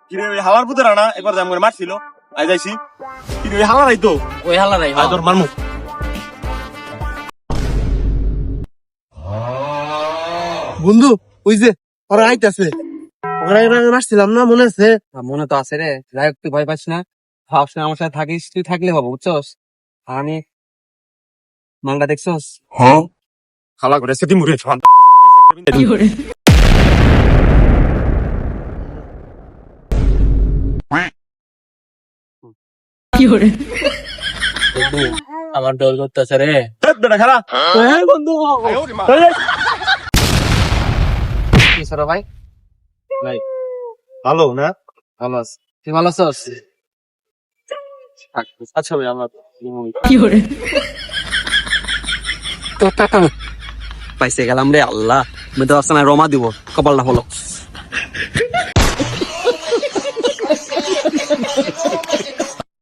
কিরে ওই হালার পুতেরা না একবার জাম করে মারছিল আই যাইছি কিরে ওই হালারাই তো ওই হালারাই আয় তোর মারমু বন্ধু ওই যে ওরা আইতাছে ওরা মারছিলাম না মনে আছে? মনে তো আছে রে। যাই হোক তুই ভয় পাস না, ভাবস না, আমার সাথে থাকিস, তুই থাকলে বাবু বুঝছস। আর আমি মালটা দেখছস? হালা করে সেটি মুড়ে ফান আমার ডর করতেছে রে। বেটা খেলা বন্ধু কি ছোট ভাই? ভালো না ভালো আছি, তুই ভালো আছস? আচ্ছা ভাই আমার তো টাকা পাইছে গেলাম রে। আল্লাহ, আমি তো আসলে রমা দিব, কপালটা হলো।